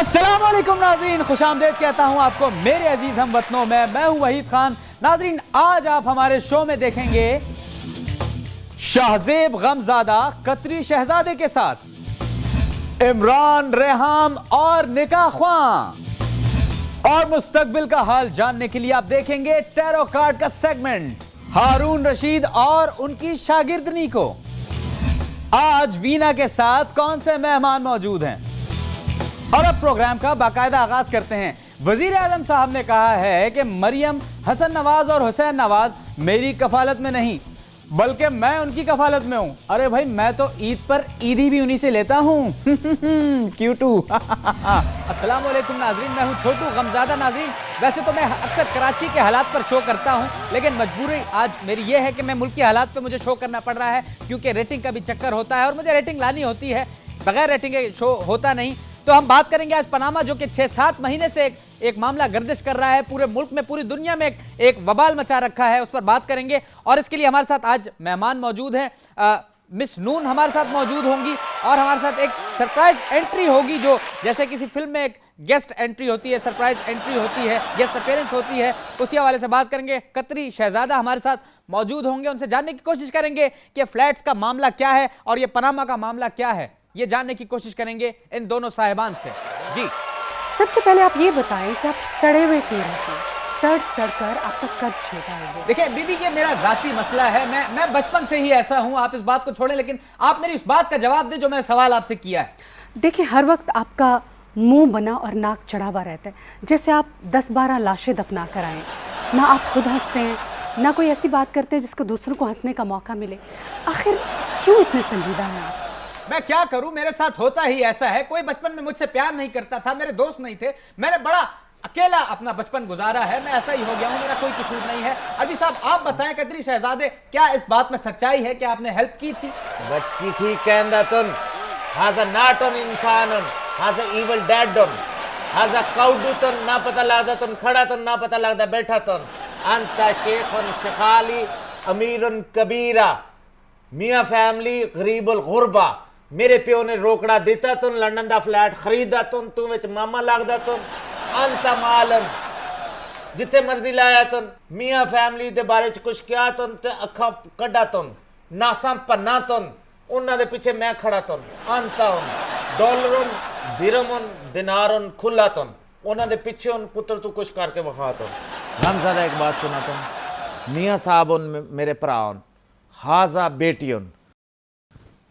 अस्सलाम वालेकुम नाजरीन, खुशामदीद कहता हूं आपको मेरे अजीज हम वतनों में। मैं हूं वहीद खान। नाजरीन, आज आप हमारे शो में देखेंगे शाहजेब गमजादा कतरी शहजादे के साथ इमरान रेहाम और निकाह ख्वां। और मुस्तकबिल का हाल जानने के लिए आप देखेंगे टैरो कार्ड का सेगमेंट हारून रशीद और उनकी शागिर्दनी को। आज वीना के साथ कौन से मेहमान मौजूद हैं और अब प्रोग्राम का बाकायदा आगाज करते हैं। वजीर आजम साहब ने कहा है कि मरियम, हसन नवाज और हुसैन नवाज मेरी कफालत में नहीं बल्कि मैं उनकी कफालत में हूं। अरे भाई, मैं तो ईद पर ईदी भी उन्हीं से लेता हूं। क्यूटू। अस्सलाम वालेकुम नाजरीन, मैं हूं छोटू गमजादा। नाजरीन, वैसे तो मैं अक्सर कराची के हालात पर शो करता हूं, लेकिन मजबूरी आज मेरी ये है कि मैं मुल्क के हालात पर मुझे शो करना पड़ रहा है, क्योंकि रेटिंग का भी चक्कर होता है और मुझे रेटिंग लानी होती है। बगैर रेटिंग के शो होता नहीं। तो हम बात करेंगे आज पनामा, जो कि 6-7 महीने से एक मामला गर्दिश कर रहा है पूरे मुल्क में, पूरी दुनिया में एक वबाल मचा रखा है, उस पर बात करेंगे। और इसके लिए हमारे साथ आज मेहमान मौजूद हैं। मिस नून हमारे साथ मौजूद होंगी और हमारे साथ एक सरप्राइज एंट्री होगी, जो जैसे किसी फिल्म में एक गेस्ट एंट्री होती है, सरप्राइज एंट्री होती है, गेस्ट अपीयरेंस होती है, उसी हवाले से बात करेंगे। कतरी शहजादा हमारे साथ मौजूद होंगे, उनसे जानने की कोशिश करेंगे कि फ्लैट्स का मामला क्या है और ये पनामा का मामला क्या है, ये जानने की कोशिश करेंगे इन दोनों साहिबान से। जी, सबसे पहले आप ये बताएं कि आप सड़े हुए क्यों रहते हैं? सड़ कर आपका कद छोटा है। देखिए बीबी, ये मेरा जाती मसला है। मैं बचपन से ही ऐसा हूं, आप इस बात को छोड़ें, लेकिन आप मेरी इस बात का जवाब दें जो मैंने सवाल आपसे किया है। देखिए, हर वक्त आपका मुंह बना और नाक चढ़ा हुआ रहता है, जैसे आप 10-12 लाशें दफना कर आए। ना आप खुद हंसते हैं, ना कोई ऐसी बात करते हैं जिसको दूसरों को हंसने का मौका मिले। आखिर क्यों इतने संजीदा हैं आप? मैं क्या करूं, मेरे साथ होता ही ऐसा है। कोई बचपन में मुझसे प्यार नहीं करता था, मेरे दोस्त नहीं थे, मैंने बड़ा अकेला अपना बचपन गुजारा है, मैं ऐसा ही हो गया हूं, मेरा कोई कसूर नहीं है। अभी साहब आप बताएं, कतरी शहजादे, क्या इस बात में सच्चाई है कि आपने हेल्प की थी? बच्ची थी कहंदा तुन हाजा नाट ऑन इंसान हाजा इवल डैड डन हाजा काउडू तुन ना पता लगदा तुन खड़ा तुन ना पता लगदा बैठा तुन अंता शेखन शखाली अमीरन कबीरा मियां फैमिली गरीबुल गुरबा। मेरे प्यो ने रोकड़ा दिता तुन लंदन दा फ्लैट खरीदा तुन तू विच मामा लगदा तुन अंता मालन जिथे मर्जी लाया तुन मियां फैमिली दे बारे च कुछ क्या तुन ते अखा कड्डा तुन नासा पन्ना तुन उन्हां दे पीछे मैं खड़ा तुन अंता डॉलरन दिरमन दिनारन खुला तुन उन्हां दे पीछे उन पुत्र तू कुछ करके वखा तुन। गमजादा एक बात सुना तुन, मियां साहब उन मेरे भरा उन हाजा बेटी उन,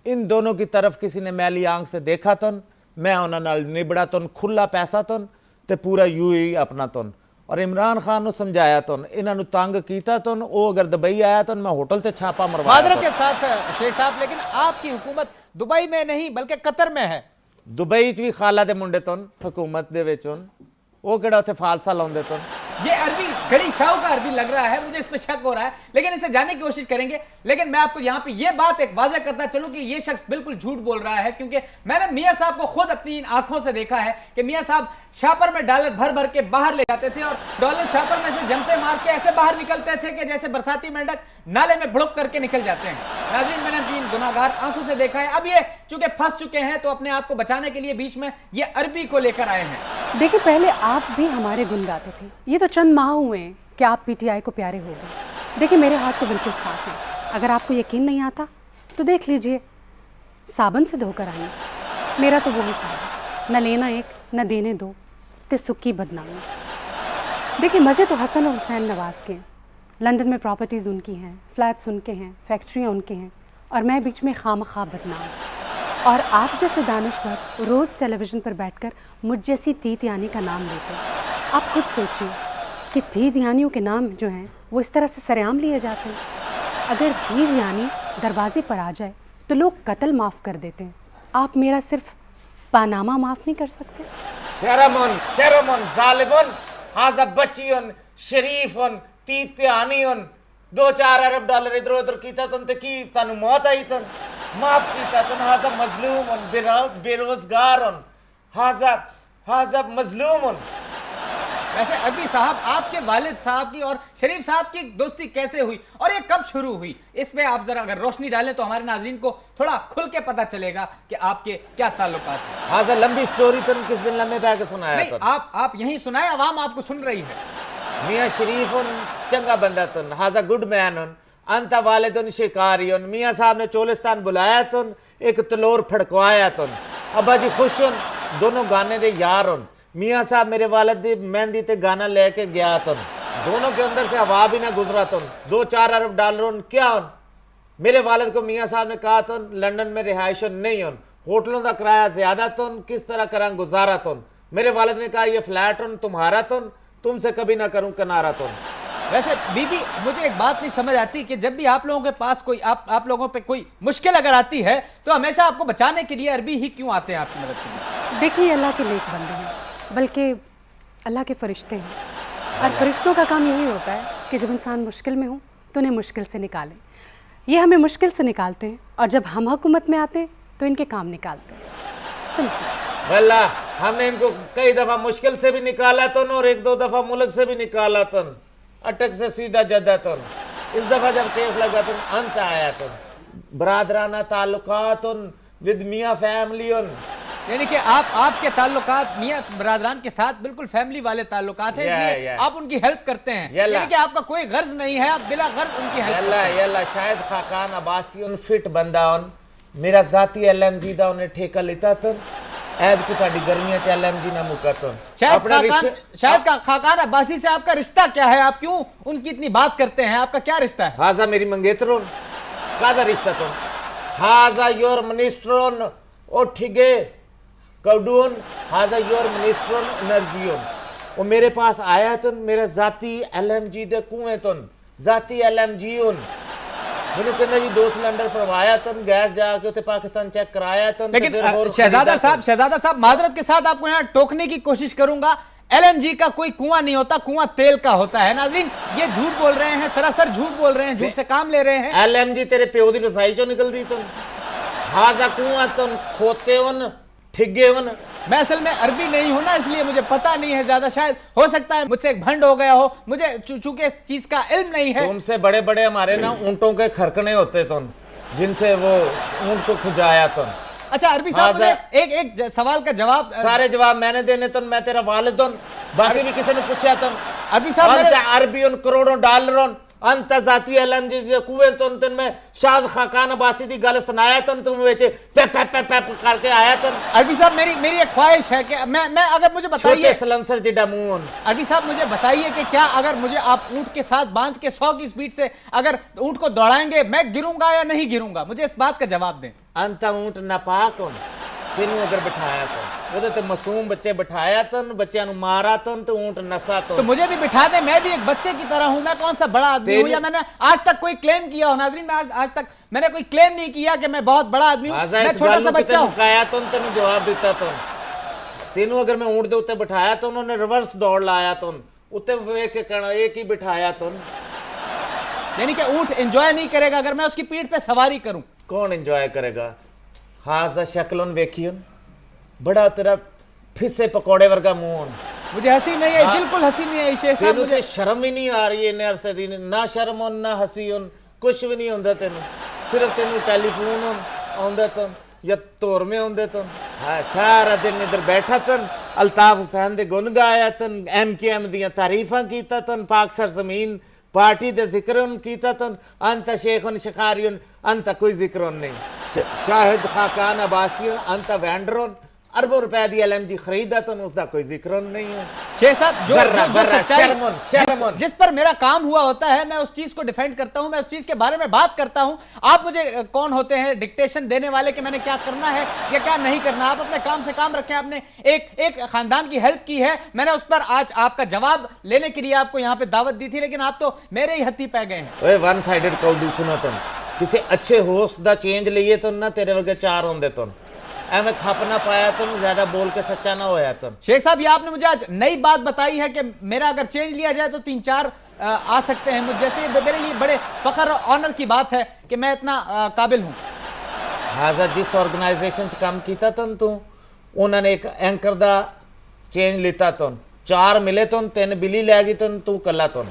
इन दोनों की तरफ किसी ने मैली आंख से देखा तुन, मैं उन्हां नाल निबड़ा तुन, खुला पैसा तुन ते पूरा यूएई अपना तुन। और इमरान खान नु समझाया तुन, इन्हां नु तंग कीता तुन, ओ अगर दुबई आया तुन मैं होटल ते छापा मरवाया। मादरत के साथ शेख साहब, लेकिन आपकी हुकूमत दुबई में नहीं बल्कि कतर में है। दुबई च भी खाला दे मुंडे तुन हुकूमत दे विच उन, ओ केड़ा उत्थे फालसा लाउंदे तुन। ये अरबी घड़ी शाह का अरबी लग रहा है, मुझे इस पे शक हो रहा है, लेकिन इसे जानने की कोशिश करेंगे। लेकिन मैं आपको यहाँ पे ये बात एक वाज़ेह करता चलूं कि ये शख्स बिल्कुल झूठ बोल रहा है, क्योंकि मैंने मियां साहब को खुद अपनी इन आंखों से देखा है कि मियां साहब शापर में डॉलर भर भर के बाहर ले जाते थे और डॉलर शापर में से जंपे मार के ऐसे बाहर निकलते थे कि जैसे बरसाती मेंढक नाले में भुड़क करके निकल जाते हैं। नाज़रीन, मैंने तीन गुनाहगार आंखों से देखा है। अब ये चूंकि फंस चुके हैं तो अपने आप को बचाने के लिए बीच में ये अरबी को लेकर आए हैं। देखिए, पहले आप भी हमारे गुन गाते थे, ये तो चंद माह हुए हैं कि आप पीटीआई को प्यारे हो गए। देखिए, मेरे हाथ तो बिल्कुल साफ हैं, अगर आपको यकीन नहीं आता तो देख लीजिए, साबुन से धोकर आइए। मेरा तो वो हिसाब है, न लेना एक न देने दो ते सुक्की बदनामी। देखिए, मज़े तो हसन और हुसैन नवाज के हैं, लंदन में प्रॉपर्टीज़ उनकी हैं, फ्लैट्स उनके हैं, फैक्ट्रियाँ उनके हैं, और मैं बीच में खामखा बदनाम। और आप जैसे दानिशवर रोज़ टेलीविज़न पर बैठकर मुझ जैसी तीत यानी का नाम लेते हैं। आप खुद सोचिए कि तीत यानियों के नाम जो हैं वो इस तरह से सरेआम लिए जाते हैं। अगर तीत यानी दरवाजे पर आ जाए तो लोग कत्ल माफ़ कर देते हैं, आप मेरा सिर्फ पानामा माफ़ नहीं कर सकते? शरमुन शरमुन जालिमुन हाजा बच्चियन शरीफन तीत्यानियन 2-4 अरब डॉलर इधर उधर कीता तुन ते की तनु मौत आई तुन माफ कीता तुन हाजा मजलूमन बेरोजगारन हाजा हाजा मजलूमन वैसे अरबी साहब, आपके वालिद साहब की और शरीफ साहब की दोस्ती कैसे हुई और ये कब शुरू हुई, इस पे आप जरा अगर रोशनी डालें तो हमारे नाजरीन को थोड़ा खुल के पता चलेगा कि आपके क्या ताल्लुकात हैं। हाँ सर, लंबी स्टोरी तुम किस दिन लम्बे पे आके सुनाया नहीं, तुम? आप यहीं सुनाए, अवाम आपको सुन रही है। मियाँ शरीफ उन चंगा बंदा तुन, हाजा गुड मैन उन, अंत वाले तुन शिकारी उन। मियाँ साहब ने चोलिस्तान बुलाया तुन, एक तलोर फड़कवाया तुन। अब्बा जी खुश उन, दोनों गाने दे यार उन। मियाँ साहब मेरे वालिद दी मेहंदी ते गाना लेके गया तुन, दोनों के अंदर से हवा भी ना गुजरा तुन। 2-4 अरब डॉलर उन क्या उन। मेरे वालिद को मियाँ साहब ने कहा तुन लंदन में रिहाइश नहीं उन, होटलों का किराया ज्यादा तुन, किस तरह करा गुजारा तुन। मेरे वालिद ने कहा ये फ्लैट उन तुम्हारा तुन, तुमसे कभी ना करूं किनारा तुन। वैसे बीबी, मुझे एक बात नहीं समझ आती कि जब भी आप लोगों के पास कोई आप लोगों पे कोई मुश्किल अगर आती है तो हमेशा आपको बचाने के लिए अरबी ही क्यों आते हैं आपकी मदद के लिए? देखिए, अल्लाह के नेक बंदे हैं, बल्कि अल्लाह के फरिश्ते हैं, और फरिश्तों का काम यही होता है कि जब इंसान मुश्किल में हो तो उन्हें मुश्किल से निकालें। ये हमें मुश्किल से निकालते हैं, और जब हम हुकूमत में आते हैं तो इनके काम निकालते हैं। सिंपल। वल्ला हमने इनको कई दफा मुश्किल से भी निकाला तुन और 1-2 दफा मुल्क से भी निकाला तुन, अटक से सीधा जद्दा तुन। इस दफा जब केस लगा तुन अंत आया तुन, बरादराना ताल्लुकात उन विद मियाँ फैमिली उन। यानी कि आपके ताल्लुकात मियाँ बरादरान के साथ बिल्कुल फैमिली वाले ताल्लुकात हैं, इसलिए आप उनकी हेल्प करते हैं। यानी कि आपका कोई गर्ज नहीं है, आप बिला गर्ज उनकी हेल्प करते हैं। यल्ला शायद खाकान अब्बासी उन फिट बंदा उन, मेरा जाती LMG दा उन्हें ठेका लेता तुन, ऐब की ताड़ी गर्मियां च LMG ना मुका तुन। शायद खाकान अब्बासी से आपका रिश्ता क्या है, आप क्यों उनकी इतनी बात करते हैं, आपका क्या रिश्ता है? हाजा मेरी मंगेतर उन, कादा रिश्ता तुन? हाजा योर मिनिस्टर उन, ओ ठिगे कौडून, हाजा योर मिनिस्टर उन एनर्जी उन। वो मेरे पास आया तुन, मेरा जाती LMG दे कुएं तुन, जाती LMG उन। मैंने कहना जी 2 सिलेंडर भरवाया तुन, गैस जाके उते पाकिस्तान चेक कराया तुन। लेकिन शहजादा साहब माजरत के साथ आपको यहाँ टोकने की कोशिश करूंगा, LMG का कोई कुआं नहीं होता, कुआं तेल का होता है। नाज़रीन, ये झूठ बोल रहे हैं, सरासर झूठ बोल रहे हैं, झूठ से काम ले रहे हैं। LMG तेरे प्यो दी रसाई चो निकल दी तुन, हाजा कुआं तुन, खोते उन, ठिगे उन। मैं असल में अरबी नहीं हूं ना, इसलिए मुझे पता नहीं है ज्यादा, शायद हो सकता है मुझसे एक भंड हो गया हो, मुझे चूंकि इस चीज का इल्म नहीं है। तुमसे बड़े बड़े हमारे ना ऊंटों के खरकने होते तुम, जिनसे वो ऊंट को खुजाया तुम। अच्छा अरबी साहब, मुझे एक सवाल का जवाब। सारे जवाब मैंने देने तुम, मैं तेरा वालिद हूं, बाकी भी किसी ने पूछा तुम। अरबी साहब, अरबी उन करोड़ों डॉलर अंत जाती LMG कुएं तुन में शाद खाकान अब्बासी दी गल सुनाया तुम वेचे पैप पैप पैप करके आया तुम। अरबी साहब, मेरी एक ख्वाहिश है कि मैं अगर मुझे बताइए, सलंसर जिडा मुंह। अरबी साहब मुझे बताइए कि क्या अगर मुझे आप ऊंट के साथ बांध के 100 की स्पीड से अगर ऊंट को दौड़ाएंगे, मैं गिरूंगा या नहीं गिरूंगा? मुझे इस बात का जवाब दें। अंत ऊंट नापाक उन, तेनू अगर बिठाया तुम, वो तो मासूम बच्चे बिठाया तुम, बच्चों नु मारा तुम, तो ऊंट नसा तुम। तो मुझे भी बिठा दे, मैं भी एक बच्चे की तरह हूं। मैं कौन सा बड़ा आदमी हूं, या मैंने आज तक कोई क्लेम किया हो? नाज़रीन, मैं आज तक मैंने कोई क्लेम नहीं किया कि मैं बहुत बड़ा आदमी हूं, मैं छोटा सा बच्चा हूं। काया तुम, तेनू जवाब देता तुम। तेनू अगर मैं ऊंट दे उत्ते बिठाया तो उन्होंने रिवर्स दौड़ लाया तुम, उत्ते वेख के कहना एक ही बिठाया तुम। यानी कि ऊंट एंजॉय नहीं करेगा अगर मैं उसकी पीठ पे सवारी करूं? कौन एंजॉय करेगा? हाजा शक्ल देखी बड़ा तेरा फिसे पकौड़े वर्गा मुंह। मुझे हंसी नहीं है, बिल्कुल हंसी नहीं है शेख साहब, मुझे शर्म ही नहीं आ रही है। अरसे दी ना शर्म उन ना हंसी उन, कुछ भी नहीं होंदा तेन, सिर्फ तेन टेलीफोन आंदा तुम या तोर में आंदे तुम। हाँ, सारा दिन इधर बैठा तुम, अल्ताफ हुसैन दे गुन गाया तुम, MKM दियां तारीफां कीता तुम, पाक सरजमीन पार्टी दे जिक्र कीता तुम। अंत शेख शिकारी अंत कोई जिक्र नहीं। शाहिद खाकान अब्बासी अंत वैंडर अरबों रुपए दी LMG खरीदा तो उसका कोई जिक्र नहीं है। शेख साहब, जो सच्चाई जिस पर मेरा काम हुआ होता है, मैं उस चीज को डिफेंड करता हूं, मैं उस चीज के बारे में बात करता हूं। आप मुझे कौन होते हैं डिक्टेशन देने वाले कि मैंने क्या करना है या क्या नहीं करना? आप अपने काम से काम रखें। आपने एक खानदान की हेल्प की है, मैंने उस पर आज आपका जवाब लेने के लिए आपको यहाँ पे दावत दी थी, लेकिन आप तो मेरे ही हत्थी पै गए हैं। वन साइडेड काउडू सुना तुम, किसी अच्छे होस्ट दा चेंज लिए तुम ना, तेरे वर्गे 4 होंदे तुम। एवं खप ना पाया तुम, ज्यादा बोल के सच्चा ना होया तुम। शेख साहब, ये आपने मुझे आज नई बात बताई है कि मेरा अगर चेंज लिया जाए तो 3-4 आ सकते हैं मुझ जैसे। मेरे लिए बड़े फख्र और ऑनर की बात है कि मैं इतना काबिल हूं। हाजा जिस ऑर्गेनाइजेशन च काम किया तुम तू, उन्होंने एक एंकर दा चेंज लिता तुम, 4 मिले तो 3 बिल्ली लैगी तो तू कला तो।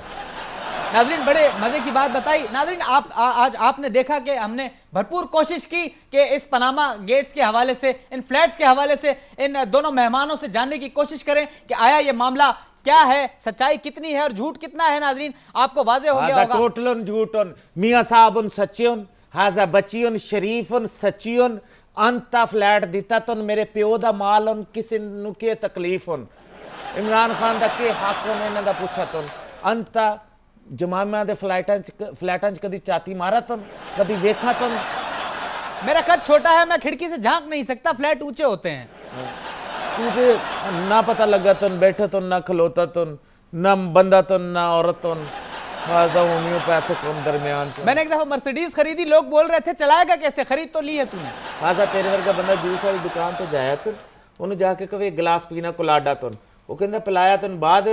नाजरीन बड़े मजे की बात बताई। नाजरीन आज आपने देखा कि हमने भरपूर कोशिश की कि इस पनामा गेट्स के हवाले से, इन फ्लैट्स के हवाले से इन दोनों मेहमानों से जानने की कोशिश करें कि आया ये मामला क्या है, सच्चाई कितनी है और झूठ कितना है। नाजरीन आपको वाजे हो गया होगा। टोटलन झूठन मियां साहब सच्चियन हाजा बच्चियन शरीफन सच्चियन अंता फ्लैट दिता तो मेरे प्यो दा माल उन किसी नु के तकलीफ उन इमरान खान दा के हक उन इन्हां दा पुछा तो अंता जमामा दे फ्लैटां च कदी चाती मारा तो कदी देखा तो। मेरा कद छोटा है, मैं खिड़की से झांक नहीं सकता, फ्लैट ऊंचे होते हैं। तुझे ना पता लगा तो बैठे तो ना खलोता तो ना बंदा तो ना औरत तो होम्योपैथिक दरमियान। मैंने एक दफा मर्सिडीज खरीदी, लोग बोल रहे थे चलाएगा कैसे, खरीद तो ली है तूने। हाँ तेरे वर्गा बंदा जूस वाली दुकान ते जाया तो उन्हें जाके कभी गिलास पीना कोलाडा तो वो कहता पिलाया तो बाद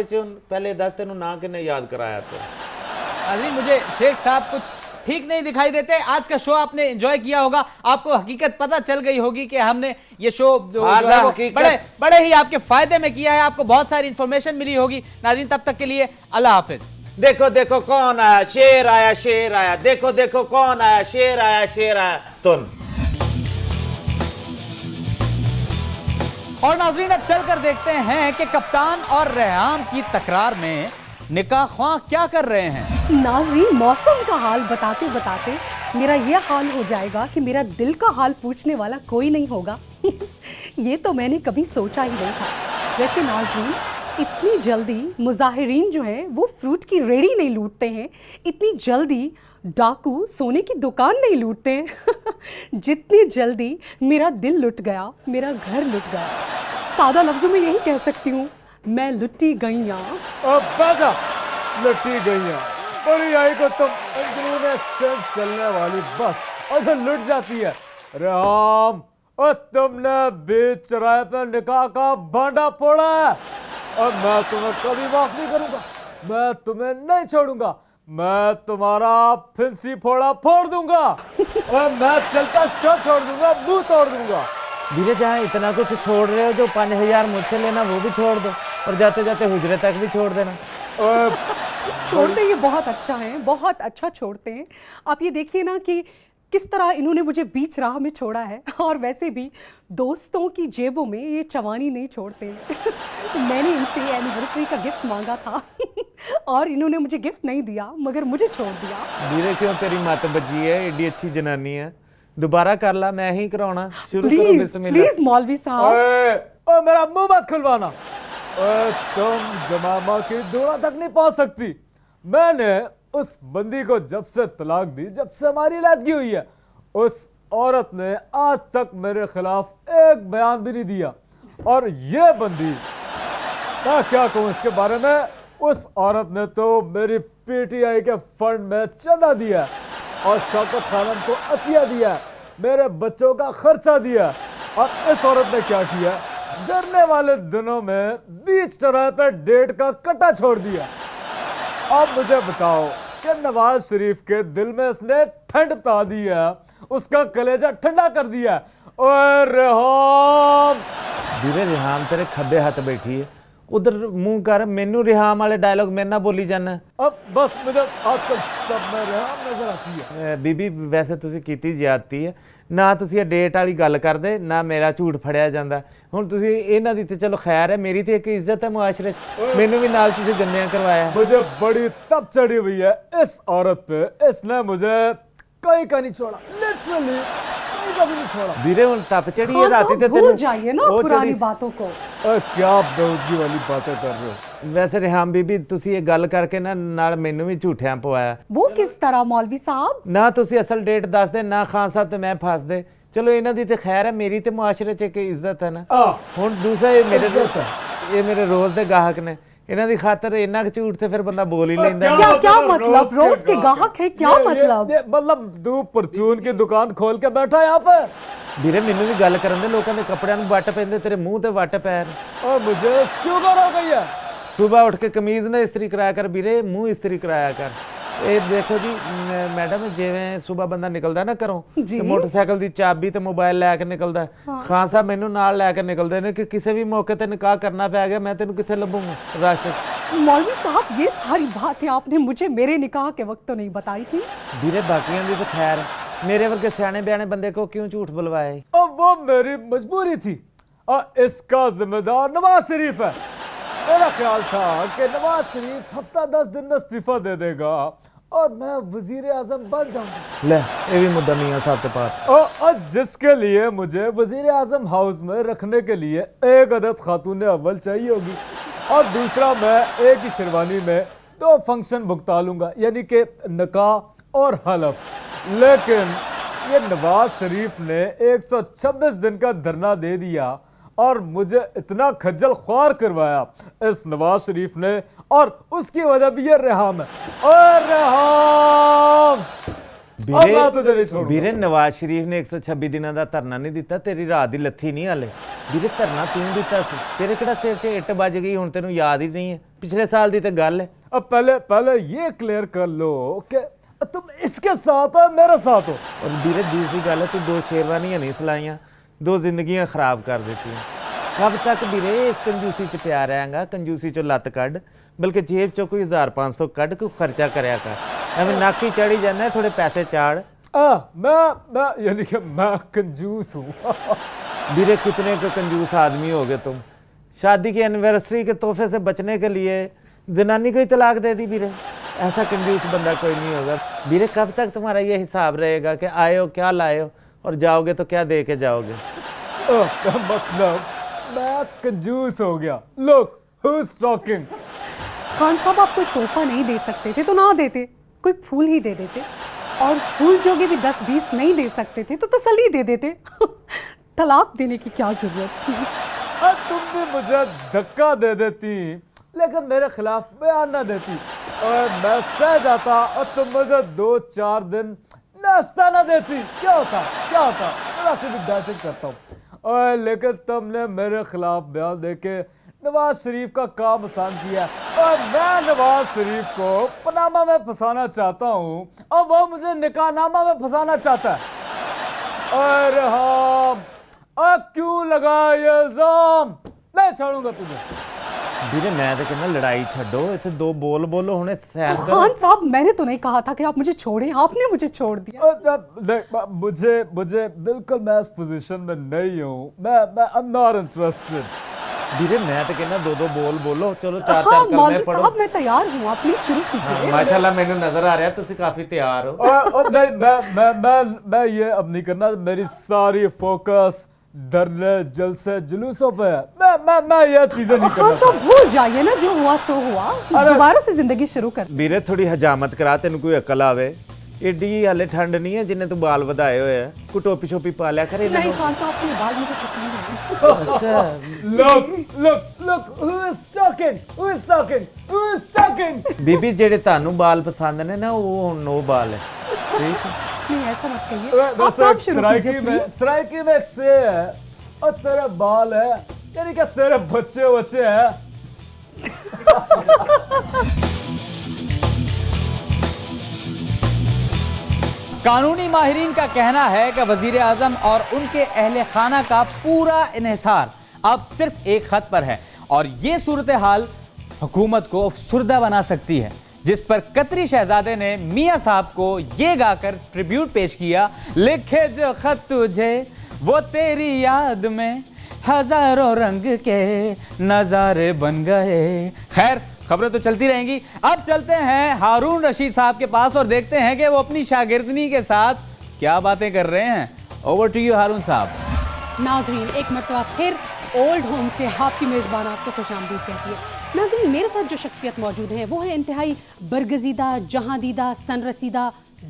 पहले दस तेन ना कि याद कराया तो। नाज़रीन मुझे शेख साहब कुछ ठीक नहीं दिखाई देते। आज का शो आपने एंजॉय किया होगा, आपको हकीकत पता चल गई होगी कि हमने ये शो जो है वो बड़े ही आपके फायदे में किया है, आपको बहुत सारी इंफॉर्मेशन मिली होगी। नाज़रीन तब तक के लिए अल्लाह हाफिज। देखो देखो कौन आया, शेर आया, शेर आया, देखो देखो कौन आया, शेर आया, शेर आया तुम। और नाज़रीन अब चलकर देखते हैं कि कप्तान और रेहाम की तकरार में निकाह ख्वां क्या कर रहे हैं। नाज़रीन मौसम का हाल बताते बताते मेरा ये हाल हो जाएगा कि मेरा दिल का हाल पूछने वाला कोई नहीं होगा। ये तो मैंने कभी सोचा ही नहीं था। वैसे नाज़रीन इतनी जल्दी मुजाहिरीन जो हैं वो फ्रूट की रेड़ी नहीं लूटते हैं, इतनी जल्दी डाकू सोने की दुकान नहीं लूटते हैं। जितनी जल्दी मेरा दिल लुट गया, मेरा घर लुट गया। सादा लफ्ज़ों में यही कह सकती हूँ, मैं लुटी गईया। अब बाजा लुटी गईया बड़ी आई को तुम अंजलू में सिर्फ चलने वाली बस ऐसे लुट जाती है। रेहाम और तुमने बीच चौराहे पर निकाह का भांडा फोड़ा है और मैं तुम्हें कभी माफ नहीं करूंगा, मैं तुम्हें नहीं छोड़ूंगा, मैं तुम्हारा फिंसी फोड़ा फोड़ दूंगा और मैं चलता शो छोड़ दूंगा, मुंह तोड़ दूंगा। धीरे जहाँ इतना कुछ छोड़ रहे हो, जो 5000 मुझसे लेना वो भी छोड़ दो और जाते जाते हुजरे तक भी छोड़ देना। छोड़ते ये बहुत अच्छा है, बहुत अच्छा छोड़ते हैं। आप ये देखिए ना कि किस तरह इन्होंने मुझे बीच राह में छोड़ा है। और वैसे भी दोस्तों की जेबों में ये चवानी नहीं छोड़ते। मैंने इनसे एनिवर्सरी का गिफ्ट मांगा था और इन्होंने मुझे गिफ्ट नहीं दिया मगर मुझे छोड़ दिया। धीरे क्यों, तेरी मत बजी है, एडी अच्छी जनानी है, दोबारा कर ला, मैं ही कराना। शुरू करो बिस्मिल्लाह। प्लीज मौलवी साहब। ओए मेरा मुंह मत खुलवाना। तुम जमामा की दूरा तक नहीं पहुंच सकती। मैंने उस बंदी को जब से तलाक दी, जब से हमारी लैदगी हुई है, उस औरत ने आज तक मेरे खिलाफ एक बयान भी नहीं दिया। और ये बंदी, मैं क्या कहूँ इसके बारे में, उस औरत ने तो मेरी पीटीआई के फंड में चंदा दिया और शौकत खानम को अतिया दिया, मेरे बच्चों का खर्चा दिया। और इस औरत ने क्या किया, डरने वाले दिनों में बीच चौराहे पर डेट का कट्टा छोड़ दिया। अब मुझे बताओ कि नवाज शरीफ के दिल में इसने ठंड पा दी है, उसका कलेजा ठंडा कर दिया। ओए रेहाम, धीरे रेहाम तेरे खब्बे हाथ बैठी है, उधर मुंह कर, मैनू रेहाम वाले डायलॉग मेरे ना बोली जाना। अब बस मुझे आजकल सब में रेहाम नजर आती है। बीबी वैसे तुसी कीती ज्यादती है ना, तुसी डेट वाली गल करदे ना, मेरा झूठ फड़िया जांदा। हुण तुसी इन्हां दी ते चलो खैर है, मेरी तो एक इज्जत है मुआशरे च, मैनू भी नाल तुसी गंदियां करवाया। मुझे बड़ी तब चढ़ी हुई है इस औरत पे, इसने मुझे कहीं का नहीं छोड़ा, लिटरली कहीं का भी नहीं छोड़ा। धीरे हुण तप चढ़ी है राती ते भूल जाइए ना पुरानी बातों को। क्या बेवकूफी वाली बातें कर रहे हो। वैसे रेहाम बीबी तुसी ये गल करके ना नाल मैनू भी झूठियां पवाया। वो किस तरह मौलवी साहब? ना तुसी असल डेट दस दे, ना खान साहब ते मैं फस दे। चलो इन्हां दी ते खैर है, मेरी ते मुआशरे च एक इज्जत है ना। हुण दूसरा ये मेरे रोज दे गाहक ने, इन्हां दी खातर इन्ना क झूठ ते फिर बंदा बोल ही लेंदा। क्या मतलब रोज के गाहक है, क्या मतलब? मतलब तू परचून की दुकान खोल के बैठा यहाँ पे। ਵੀਰੇ ਮੈਨੂੰ ਵੀ ਗੱਲ ਕਰਨ ਦੇ, ਲੋਕਾਂ ਦੇ ਕੱਪੜਿਆਂ ਨੂੰ ਵੱਟ ਪੈਂਦੇ, ਤੇਰੇ ਮੂੰਹ ਤੇ ਵੱਟ ਪੈਰ। और मुझे शुगर हो गई है। सुबह उठ के कमीज ना इस्त्री कराया कर ਵੀਰੇ, ਮੂੰਹ इस्त्री कराया कर। ਇਹ ਦੇਖੋ ਜੀ ਮੈਡਮ ਜਿਵੇਂ ਸਵੇਰ ਬੰਦਾ ਨਿਕਲਦਾ ਨਾ ਘਰੋਂ ਜੀ। ਤੇ ਮੋਟਰਸਾਈਕਲ ਦੀ ਚਾਬੀ ਤੇ ਮੋਬਾਈਲ ਲੈ ਕੇ ਨਿਕਲਦਾ ਖਾਨ ਸਾਹਿਬ ਮੈਨੂੰ ਨਾਲ ਲੈ ਕੇ ਨਿਕਲਦੇ ਨੇ ਕਿ ਕਿਸੇ ਵੀ ਮੌਕੇ ਤੇ ਨਿਕਾਹ ਕਰਨਾ ਪੈ ਗਿਆ ਮੈਂ ਤੈਨੂੰ ਕਿੱਥੇ ਲੱਭੂੰਗਾ ਰਸ਼ 'ਚ। मौलवी साहब ये सारी बातें आपने मुझे मेरे निकाह के वक्त तो नहीं बताई थी। ਵੀਰੇ ਬਾਕੀਆਂ ਦੀ ਤਾਂ ਖੈਰ मेरे वर्गे सियाने बयाने बंदे को क्यों झूठ बुलवाए? अब वो मेरी मजबूरी थी और इसका जिम्मेदार नवाज शरीफ है। मेरा ख्याल था कि नवाज शरीफ हफ्ता 10 दिन में इस्तीफा दे देगा और मैं वजीर आजम बन जाऊंगा। ले ये भी मुद्दा मियां साहब के पास। और जिसके लिए मुझे वजीर आजम हाउस में रखने के लिए एक अदद खातून अव्वल चाहिए होगी और दूसरा मैं एक ही शेरवानी में 2 फंक्शन भुगता लूंगा यानी कि निकाह और हलफ। लेकिन ये नवाज शरीफ ने 126 दिन का धरना दे दिया और मुझे इतना खज्जल ख्वार करवाया इस नवाज शरीफ ने और उसकी वजह भी ये रेहाम है। और रेहाम अब मैं तुझे नहीं छोड़ूंगा। ਵੀਰੇ ਨਵਾਜ਼ ਸ਼ਰੀਫ ਨੇ 126 ਦਿਨਾਂ ਦਾ ਧਰਨਾ ਨਹੀਂ ਦਿੱਤਾ ਤੇਰੀ ਰਾਤ ਦੀ ਲੱਥੀ ਨਹੀਂ ਹਾਲੇ ਵੀਰੇ ਧਰਨਾ ਤੂੰ ਦਿੱਤਾ ਸੀ ਤੇਰੇ ਕਿਹੜਾ ਸਿਰ 'ਚ ਇੱਟ ਵੱਜ ਗਈ ਹੁਣ ਤੈਨੂੰ ਯਾਦ ਹੀ ਨਹੀਂ ਹੈ ਪਿਛਲੇ ਸਾਲ ਦੀ ਤੇ ਗੱਲ ਹੈ। अब पहले ये क्लियर कर लो कि तुम इसके साथ हो मेरे साथ हो। और ਵੀਰੇ दूसरी गल है तू 2 शेरवानियां नहीं सिलाइयां 2 जिंदगियां खराब कर देती कब तक ਵੀਰੇ इस कंजूसी च प्यार रहेगा कंजूसी चो लत कढ़ बल्कि जेब चो कोई 1500 कढ़ कोई खर्चा करया कर एवं नाकी चढ़ी जाना थोड़े पैसे चाड़। मैं यानी कि मैं कंजूस हूँ। ਵੀਰੇ कितने के कंजूस आदमी हो गए तुम शादी की एनिवर्सरी के तोहफे से बचने के लिए जनानी को ही तलाक दे दी ਵੀਰੇ ऐसा कंजूस बंदा कोई नहीं होगा ਵੀਰੇ कब तक तुम्हारा ये हिसाब रहेगा कि आए हो क्या लाए हो और जाओगे तो क्या दे के जाओगे? मतलब मैं कंजूस हो गया। Look who's talking। खान साहब आप कोई तोहफा नहीं दे सकते थे तो ना देते, कोई फूल ही दे देते और फूल जोगे भी 10-20 नहीं दे सकते थे तो तसल्ली दे देते। तलाक देने की क्या जरूरत थी? तुम भी मुझे धक्का दे देती लेकिन मेरे खिलाफ बयान ना देती और मैं सह जाता और तुम मुझे 2-4 दिन नाश्ता ना देती क्या होता मैं वैसे भी डाइटिंग करता हूँ और लेकिन तुमने मेरे खिलाफ बयान देके नवाज शरीफ का काम आसान किया और मैं नवाज शरीफ को पनामा में फंसाना चाहता हूँ और वो मुझे निकाहनामा में फंसाना चाहता है। और हाँ क्यों लगा ये इल्जाम? नहीं छोड़ूंगा तुझे। ਵੀਰੇ मैं तो कहना लड़ाई छड्डो इतने 2 बोल बोलो हुणे सैर करो। खान साहब मैंने तो नहीं कहा था कि आप मुझे छोड़ें, आपने मुझे छोड़ दिया। मुझे बिल्कुल मैं इस पोजीशन में नहीं हूँ। मैं I'm not interested। ਵੀਰੇ मैं तो कहना 2 बोल बोलो चलो 4 हाँ कलमे मौलवी पढ़ो। साहब मैं तैयार हूँ, आप प्लीज शुरू कीजिए। माशाल्लाह मैंने नजर आ रहा है तुसी काफी तैयार हो। और नहीं मैं ये अब नहीं करना। मेरी सारी फोकस धरने जलसे जुलूसों पे है। मैं ये चीजें नहीं खान करना। साहब भूल जाइए ना, जो हुआ सो हुआ, दोबारा से जिंदगी शुरू कर। ਵੀਰੇ थोड़ी हजामत करा तेन कोई अकल आवे एडी हाले ठंड नहीं है जिन्हें तू बाल वधाए हुए है कोई टोपी शोपी पा लिया करे नहीं खान साहब के बाल मुझे पसंद है। Look who is talking? बीबी जेडे तानू बाल पसंद ने ना वो नो बाल है ठीक है। नहीं ऐसा मत कहिए, आप काम शुरू कीजिए please। सराइकी में एक से है और तेरे बाल है यानी कि तेरे बच्चे हैं। कानूनी माहिरीन का कहना है कि वजीर आजम और उनके अहले खाना का पूरा इन्हिसार अब सिर्फ एक खत पर है और ये सूरत हाल हुकूमत को अफसुर्दा बना सकती है, जिस पर कतरी शहजादे ने मियां साहब को ये गाकर ट्रिब्यूट पेश किया, लिखे जो खत तुझे वो तेरी याद में हजारों रंग के नजारे बन गए। खैर खबरें तो चलती रहेंगी, अब चलते हैं हारून रशीद साहब के पास और देखते हैं कि वो अपनी शागिर्दनी के साथ क्या बातें कर रहे हैं। ओवर टू यू हारून साहब। नाजरीन एक मरतबा फिर ओल्ड होम से आपकी मेज़बान आपको खुशामदीद कहती है। नाजरीन मेरे साथ जो शख्सियत मौजूद है वो है इंतहाई बरगजीदा, जहांदीदा, सनरसीदा,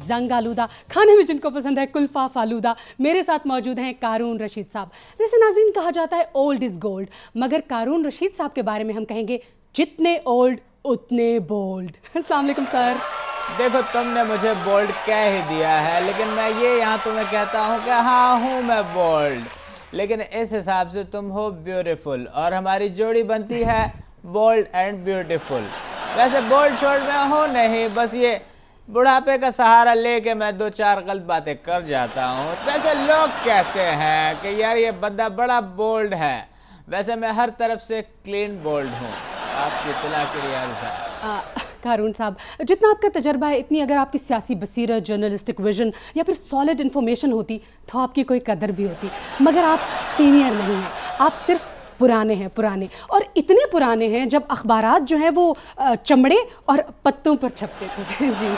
जंग आलूदा, खाने में जिनको पसंद है कुल्फा फालूदा। मेरे साथ मौजूद हैं कारून रशीद साहब। वैसे नाजरीन कहा जाता है ओल्ड इज़ गोल्ड, मगर कारून रशीद साहब के बारे में हम कहेंगे जितने ओल्ड उतने बोल्ड। अस्सलाम वालेकुम सर। देखो तुमने मुझे बोल्ड कह ही दिया है, लेकिन मैं ये यहाँ तुम्हें कहता हूँ कि हाँ हूँ मैं बोल्ड, लेकिन इस हिसाब से तुम हो ब्यूटीफुल और हमारी जोड़ी बनती है बोल्ड एंड ब्यूटीफुल। वैसे बोल्ड शोल्ड में हो नहीं, बस ये बुढ़ापे का सहारा लेके मैं 2-4 गलत बातें कर जाता हूँ। वैसे लोग कहते हैं कि यार ये बंदा बड़ा बोल्ड है, वैसे मैं हर तरफ से क्लीन बोल्ड हूँ। आपकी इत्तला के लिए कारून साहब, जितना आपका तजर्बा है, इतनी अगर आपकी सियासी बसीरत, जर्नलिस्टिक विजन या फिर सॉलिड इन्फॉर्मेशन होती तो आपकी कोई कदर भी होती। मगर आप सीनियर नहीं हैं, आप सिर्फ पुराने हैं, पुराने, और इतने पुराने हैं जब अखबारात जो हैं वो चमड़े और पत्तों पर छपते थे। जी,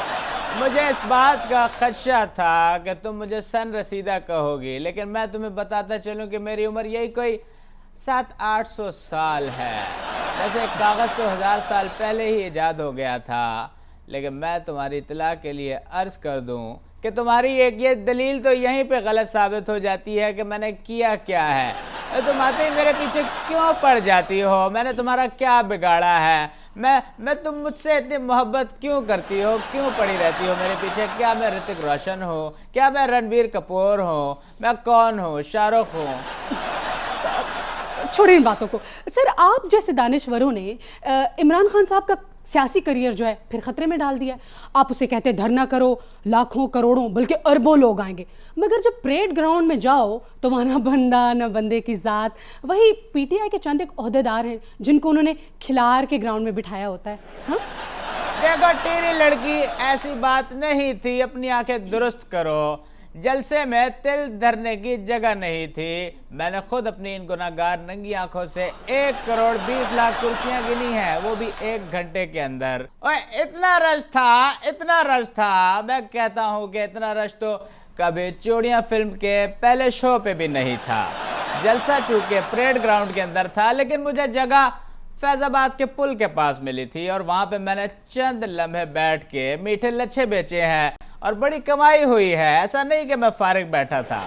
मुझे इस बात का खदशा था कि तुम मुझे सन रसीदा कहोगी, लेकिन मैं तुम्हें बताता चलूं कि मेरी उम्र यही कोई 700-800 साल है। वैसे कागज़ तो 1000 साल पहले ही ईजाद हो गया था, लेकिन मैं तुम्हारी इत्तला के लिए अर्ज़ कर दूं कि तुम्हारी एक ये दलील तो यहीं पे गलत साबित हो जाती है कि मैंने किया क्या है। तुम आते ही मेरे पीछे क्यों पड़ जाती हो? मैंने तुम्हारा क्या बिगाड़ा है? मैं तुम मुझसे इतनी मोहब्बत क्यों करती हो? क्यों पड़ी रहती हो मेरे पीछे? क्या मैं ऋतिक रोशन हूँ? क्या मैं रणबीर कपूर हूँ? मैं कौन हूँ? शाहरुख हूँ? छोड़े इन बातों को। सर, आप जैसे दानिश्वरों ने इमरान खान साहब का सियासी करियर जो है फिर खतरे में डाल दिया। आप उसे कहते धरना करो, लाखों करोड़ों बल्कि अरबों लोग आएंगे, मगर जब परेड ग्राउंड में जाओ तो वहाँ ना बंदा ना बंदे की ज़ात। वही पीटीआई के चंद एक ओहदेदार हैं जिनको उन्होंने खिलार के ग्राउंड में बिठाया होता है। हाँ, देखो टेरी लड़की, ऐसी बात नहीं थी, अपनी आंखें दुरुस्त करो। जलसे में तिल धरने की जगह नहीं थी। मैंने खुद अपनी इन गुनाहगार नंगी आंखों से 1 करोड़ 20 लाख कुर्सियां गिनी हैं, वो भी 1 घंटे के अंदर। और इतना रश था, इतना रश था, मैं कहता हूँ कि इतना रश तो कभी चूड़ियाँ फिल्म के पहले शो पे भी नहीं था। जलसा चूंकि परेड ग्राउंड के अंदर था, लेकिन मुझे जगह फैजाबाद के पुल के पास मिली थी और वहाँ पे मैंने चंद लम्हे बैठ के मीठे लच्छे बेचे हैं और बड़ी कमाई हुई है। ऐसा नहीं कि मैं फारिग बैठा था।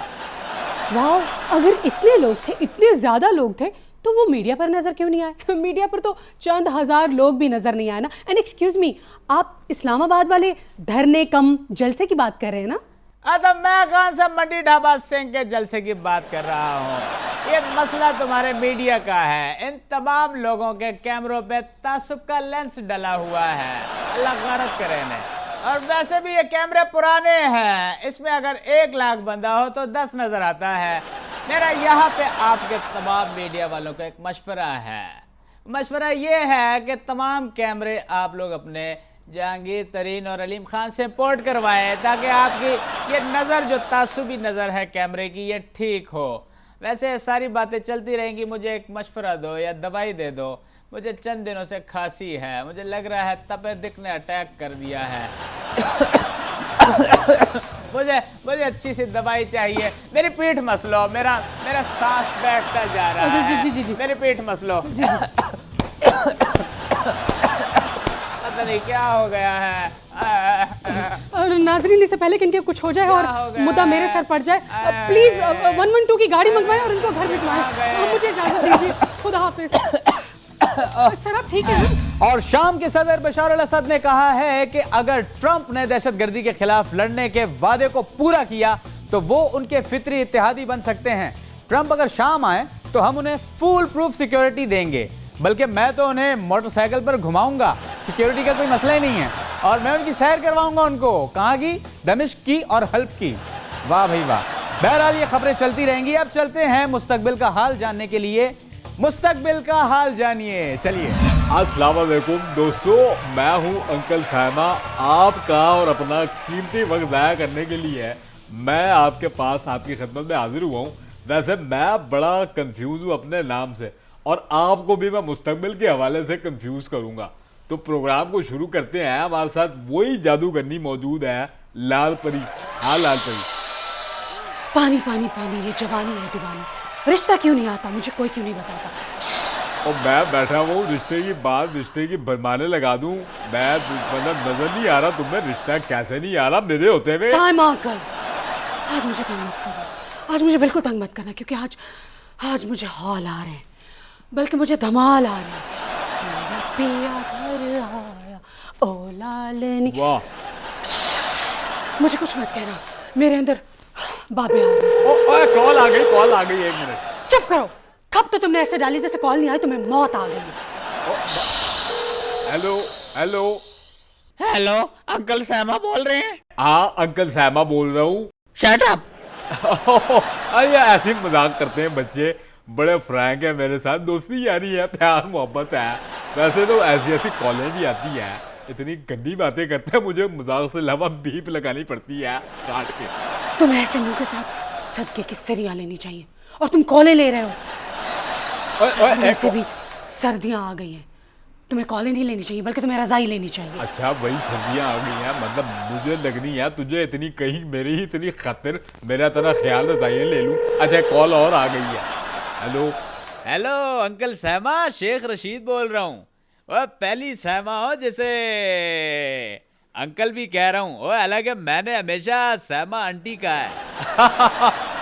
वाह, अगर इतने लोग थे, इतने ज़्यादा लोग थे, तो वो मीडिया पर नज़र क्यों नहीं आए? मीडिया पर तो चंद हज़ार लोग भी नज़र नहीं आए ना। एंड एक्सक्यूज़ मी, आप इस्लामाबाद वाले धरने कम जलसे की बात कर रहे हैं ना? तो मैं कौन सा मंडी ढाबा सिंह के जलसे की बात कर रहा हूँ। ये मसला तुम्हारे मीडिया का है। इन तमाम लोगों के कैमरों पे तासुब का लेंस डला हुआ है, अल्लाह गलत करे इन्हें। और वैसे भी ये कैमरे पुराने हैं, इसमें अगर 1 लाख बंदा हो तो 10 नजर आता है। मेरा यहाँ पे आपके तमाम मीडिया वालों का एक मशवरा है। मशवरा ये है कि तमाम कैमरे आप लोग अपने जहांगीर तरीन और अलीम खान से इंपोर्ट करवाएं, ताकि आपकी ये नज़र जो तासुबी नज़र है कैमरे की, ये ठीक हो। वैसे सारी बातें चलती रहेंगी, मुझे एक मशवरा दो या दवाई दे दो। मुझे चंद दिनों से खांसी है, मुझे लग रहा है तपे दिक ने अटैक कर दिया है। मुझे अच्छी सी दवाई चाहिए। मेरी पीठ मसलो, मेरा सांस बैठता जा रहा है। जी। मेरी पीठ मसलो। जी। पता नहीं क्या हो गया है। और नाजरीन, इससे पहले कि इनके कुछ हो जाए और मुद्दा मेरे सर पड़ जाए, प्लीज 112 की गाड़ी मंगवाएं और इनको घर भिजवाएं। मुझे इजाजत दीजिए, खुदा हाफिज। सर, आप ठीक है? और शाम के सदर बशार अल असद ने कहा है कि अगर ट्रंप ने दहशतगर्दी के खिलाफ लड़ने के वादे को पूरा किया तो वो उनके फितरी इत्तेहादी बन सकते हैं। ट्रंप अगर शाम आए तो हम उन्हें फुल प्रूफ सिक्योरिटी देंगे, बल्कि मैं तो उन्हें मोटरसाइकिल पर घुमाऊंगा। सिक्योरिटी का कोई मसला ही नहीं है। और मैं उनकी सैर करवाऊंगा उनको। कहाँ की? दमिश्क की और हल्ब की। वाह भाई वाह। बहरहाल ये खबरें चलती रहेंगी। अब चलते हैं मुस्तकबिल का हाल जानने के लिए। मुस्तकबिल का हाल जानिए, चलिए। अस्सलाम वालेकुम दोस्तों, मैं हूं अंकल साइमा। आपका और अपना कीमती वक्त ज़ाया करने के लिए मैं आपके पास आपकी खिदमत में हाजिर हुआ हूं। वैसे मैं बड़ा कंफ्यूज हूं अपने नाम से, और आपको भी मैं मुस्तकबिल के हवाले से कंफ्यूज करूंगा। तो प्रोग्राम को शुरू करते हैं। हमारे साथ वही जादूगरनी मौजूद है, लाल परी। हाँ लाल परी। पानी पानी पानी, ये जवानी है दीवानी। रिश्ता क्यों नहीं आता, मुझे कोई क्यों नहीं बताता। और मैं बैठा हूँ रिश्ते की बात, रिश्ते की बरमाने लगा दूं। मैं मतलब नजर नहीं आ रहा तुम्हें रिश्ता कैसे नहीं आ रहा मेरे होते हुए। साइमा अंकल, आज मुझे तंग मत करना, आज मुझे बिल्कुल तंग मत करना, क्योंकि आज मुझे हॉल आ रहे हैं, बल्कि मुझे धमाल आ रहे हैं। मेरा पिया घर आया, ओ लालनी। वाह, मुझे कुछ मत कहना, मेरे अंदर बाबे आ रहे हैं। ओए कॉल आ गई 1 मिनट। चुप करो, कब तो तुमने ऐसे डाली जैसे कॉल नहीं आई तुम्हें मौत आ गई। हेलो हेलो हेलो, अंकल सैमा बोल रहे हैं? हाँ अंकल सैमा बोल रहा हूँ। Shut up. अरे ऐसे ही मजाक करते हैं बच्चे, बड़े फ्रैंक है मेरे साथ, दोस्ती यारी है, प्यार मोहब्बत है। वैसे तो ऐसी ऐसी कॉलें भी आती है, इतनी गंदी बातें करते हैं, मुझे मजाक से अलावा बीप लगानी पड़ती है काट के। तुम्हें ऐसे मुंह के साथ सदके की सरियां लेनी चाहिए, और तुम कॉलें ले रहे हो। वैसे भी सर्दियां आ गई हैं, तुम्हें कॉलें नहीं लेनी चाहिए बल्कि तुम्हें रजाई लेनी चाहिए। अच्छा वही सर्दियाँ आ गई हैं, मतलब मुझे लगनी है तुझे इतनी कहीं मेरी ही इतनी खातिर मेरा इतना ख्याल रजाइयाँ ले लूँ। अच्छा कॉल और आ गई है। हेलो हेलो अंकल सैमा, शेख रशीद बोल रहा हूँ। वह पहली सैमा हो जिसे अंकल भी कह रहा हूँ। वो हालांकि मैंने हमेशा सैमा आंटी का है।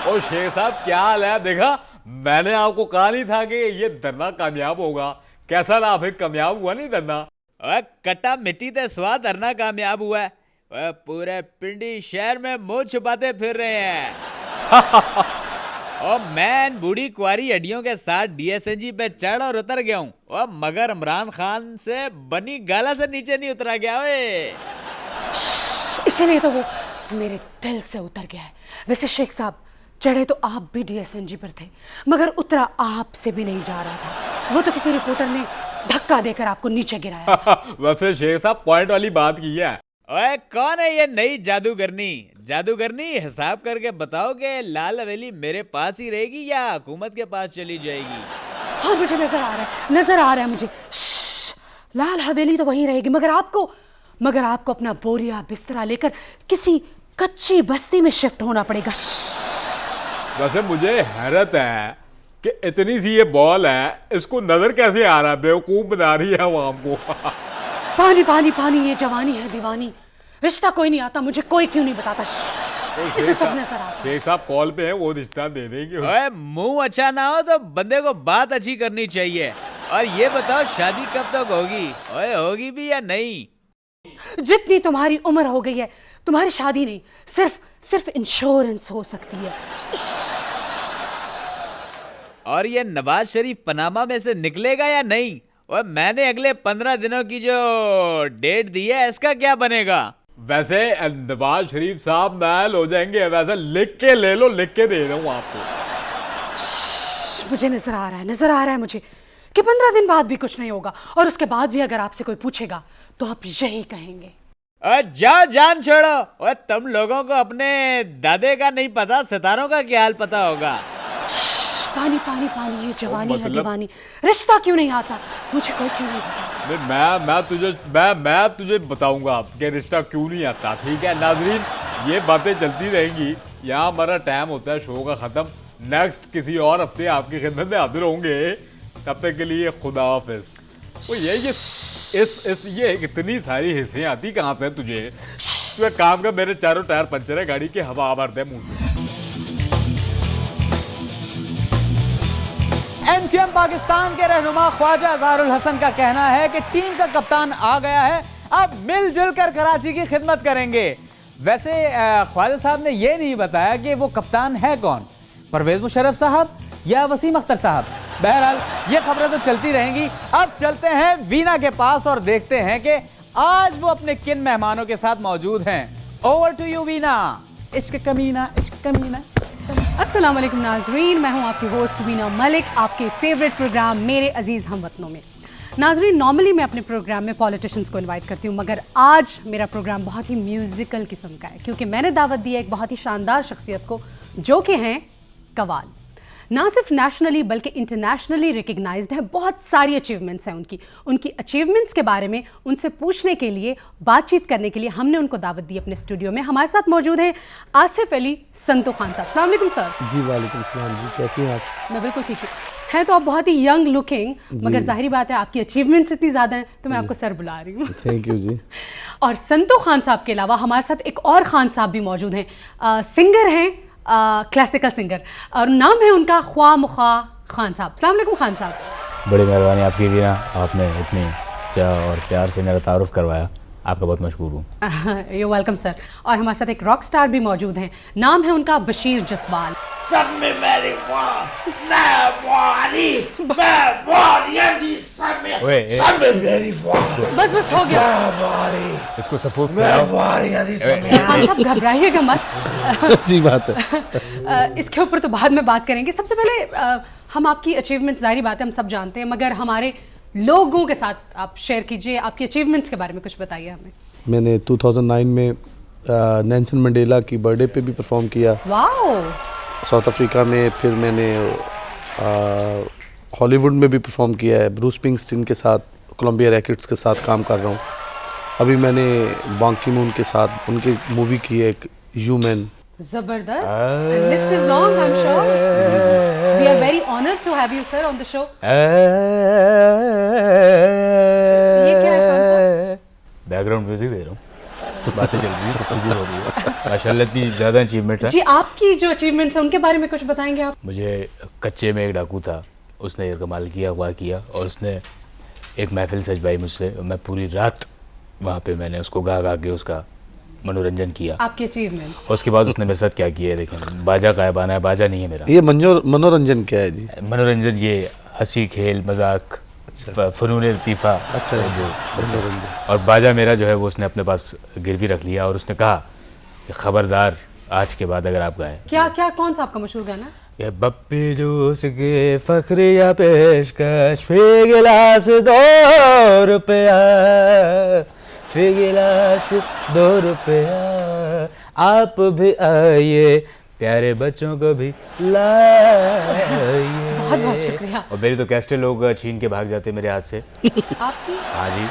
ओ शेख साहब क्या हाल है? देखा मैंने आपको कहा नहीं था कि ये धरना कामयाब होगा। कैसा रहा फिर, कामयाब हुआ नहीं धरना? वह कट्टा मिट्टी ते स्वाद धरना कामयाब हुआ है। वह पूरे पिंडी शहर में मुंह छुपाते फिर रहे हैं। और मैं बूढ़ी कुआरी हड्डियों के साथ डीएसएनजी पे चढ़ और उतर गया हूँ, और मगर इमरान खान से बनी गाला से नीचे नहीं उतरा गया। वे इसीलिए तो वो मेरे दिल से उतर गया है। वैसे शेख साहब, चढ़े तो आप भी डीएसएनजी पर थे, मगर उतरा आपसे भी नहीं जा रहा था। वो तो किसी रिपोर्टर ने धक्का देकर आपको नीचे गिराया था। वैसे शेख साहब पॉइंट वाली बात की है। ओए कौन है ये नई जादूगरनी? जादूगरनी हिसाब करके बताओगे लाल हवेली मेरे पास ही रहेगी या हुकूमत के पास चली जाएगी? हाँ मुझे नजर आ रहा है, नजर आ रहा है मुझे। लाल हवेली तो वहीं रहेगी, मगर आपको अपना बोरिया बिस्तरा लेकर किसी कच्ची बस्ती में शिफ्ट होना पड़ेगा। वैसे मुझे हैरत है कि इतनी सी ये बॉल है, इसको नजर कैसे आ रहा है? बेवकूफ बना रही है वो हमको। पानी पानी पानी, ये जवानी है दीवानी, रिश्ता कोई नहीं आता, मुझे कोई क्यों नहीं बताता। इसमें सब नजर आता है। शेख साहब कॉल पे है, वो रिश्ता दे देंगे। ओए मुंह अच्छा ना हो तो बंदे को बात अच्छी करनी चाहिए। और ये बताओ शादी कब तक होगी? ओए होगी भी या नहीं? जितनी तुम्हारी उम्र हो गई है, तुम्हारी शादी नहीं, सिर्फ इंश्योरेंस हो सकती है। और ये नवाज शरीफ पनामा में से निकलेगा या नहीं? और मैंने अगले 15 दिनों की जो डेट दी है, इसका क्या बनेगा? वैसे नवाज शरीफ साहब नायल हो जाएंगे, वैसे लिख के ले लो, लिख के दे दूं आपको। मुझे नजर आ रहा है मुझे कि 15 दिन बाद भी कुछ नहीं होगा, और उसके बाद भी अगर आपसे कोई पूछेगा तो आप यही कहेंगे। जाओ जान छोड़ो। और तुम लोगों को अपने दादे का नहीं पता, सितारों का क्या हाल पता होगा। पानी पानी पानी, ये जवानी है दीवानी, रिश्ता क्यों नहीं आता? मुझे कोई क्यों नहीं पता। मैं तुझे बताऊंगा कि रिश्ता क्यों नहीं आता। ठीक है नाजरीन, ये बातें चलती रहेंगी। यहाँ हमारा टाइम होता है शो का खत्म। नेक्स्ट किसी और हफ्ते आपकी खिदमत में हाजिर होंगे। तब तक के लिए खुदा हाफिज। वो ये इतनी सारी हिस्सें आती कहाँ से तुझे? तू एक काम कर, मेरे चारों टायर पंचर है गाड़ी के, हवा भर दे मुंह से। एमक्यूएम पाकिस्तान के रहनुमा ख्वाजा अजहरुल हसन का कहना है कि टीम का कप्तान आ गया है, अब मिलजुल कर कराची की खिदमत करेंगे। वैसे ख्वाजा साहब ने यह नहीं बताया कि वो कप्तान है कौन, परवेज मुशर्रफ साहब या वसीम अख्तर साहब। बहरहाल ये खबरें तो चलती रहेंगी। अब चलते हैं वीना के पास और देखते हैं कि आज वो अपने किन मेहमानों के साथ मौजूद हैं। Over to you Veena. इश्क कमीना, इश्क कमीना। अस्सलाम वालेकुम नाजरीन, मैं हूं आपकी होस्ट वीना मलिक, आपके फेवरेट प्रोग्राम मेरे अजीज़ हमवतनों में। नाजरीन, नॉर्मली मैं अपने प्रोग्राम में पॉलिटिशियंस को इनवाइट करती हूं, मगर आज मेरा प्रोग्राम बहुत ही म्यूजिकल किस्म का है, क्योंकि मैंने दावत दी है एक बहुत ही शानदार शख्सियत को, जो कि हैं कवाल। ना सिर्फ नेशनली बल्कि इंटरनेशनली रिकग्नाइज्ड है, बहुत सारी अचीवमेंट्स हैं उनकी अचीवमेंट्स के बारे में उनसे पूछने के लिए, बातचीत करने के लिए हमने उनको दावत दी अपने स्टूडियो में। हमारे साथ मौजूद हैं आसिफ अली संतो खान साहब। अस्सलाम वालेकुम सर। जी वालेकुम सलाम जी, कैसी हैं आप? मैं बिल्कुल ठीक हूँ। हैं तो आप बहुत ही यंग लुकिंग, मगर जाहिर बात है आपकी अचीवमेंट्स इतनी ज़्यादा हैं तो मैं आपको सर बुला रही हूँ। थैंक यू जी। और संतो खान साहब के अलावा हमारे साथ एक और खान साहब भी मौजूद हैं, सिंगर हैं, क्लासिकल सिंगर, और नाम है उनका ख्वा मुखा खान साहब। अस्सलाम वालेकुम खान साहब। बड़ी मेहरबानी आपकी वीना, आपने इतनी चाह और प्यार से मेरा तारुफ करवाया, आपका बहुत मशहूर हूँ। You welcome sir. और हमारे साथ एक रॉक स्टार भी मौजूद हैं, नाम है उनका बशीर जसवाल। सब में मेरी वाह मैं वारी मैं वारियां दी सब में ओए, सब में मेरी वाह बस बस हो गया। मैं वारी इसको सफूफ मैं कराओ। वारियां दी सब में खान साहब घबराइएगा मत। जी बात है। इसके ऊपर तो बाद में बात करेंगे। सबसे पहले हम आपकी अचीवमेंट, जारी बात है हम सब जानते हैं, मगर हमारे लोगों के साथ आप शेयर कीजिए, आपकी अचीवमेंट्स के बारे में कुछ बताइए हमें। मैंने 2009 में नेल्सन मंडेला की बर्थडे पे भी परफॉर्म किया वाओ, साउथ अफ्रीका में। फिर मैंने हॉलीवुड में भी परफॉर्म किया है, ब्रूस स्प्रिंगस्टीन के साथ, कोलंबिया रैकेट्स के साथ काम कर रहा हूँ। अभी मैंने बांग की मून के साथ उनकी मूवी की है, एक ह्यूमन। जबरदस्त। List is long, I am sure. We are very honoured to have you sir on the show. ये क्या है खान साहब? बैकग्राउंड म्यूजिक दे रहा हूँ, बातें चल रही है, गुफ्तगू हो रही है। माशाल्लाह इतनी ज़्यादा अचीवमेंट है। जी, आपकी जो अचीवमेंट्स हैं उनके बारे में कुछ बताएंगे आप? मुझे कच्चे में एक डाकू था, उसने ये कमाल किया, अगवा किया, और उसने एक महफिल सजवाई मुझसे। मैं पूरी रात वहाँ पे मैंने उसको गा गा के उसका मनोरंजन किया। आपकी अचीवमेंट्स। उसके बाद उसने मेरे साथ क्या किया है देखें। बाजा गायबाना है, बाजा नहीं है मेरा। ये मनोरंजन क्या है जी? मनोरंजन ये हंसी खेल मजाक, फ़नून लतीफ़ा। अच्छा, जो मनोरंजन। और बाजा मेरा जो है वो उसने अपने पास गिरवी रख लिया, और उसने कहा कि खबरदार आज के बाद अगर आप गाएं। क्या क्या कौन सा आपका मशहूर गाना? ये बप्पी जूस के फखरिया पेशकश फी गिलास 2 रुपया, फी गिलास 2 रुपया, आप भी आइए प्यारे बच्चों को भी लाइए। बहुत बहुत शुक्रिया। और मेरी तो कैस्टे लोग छीन के भाग जाते मेरे हाथ से। आपकी हाँ जी,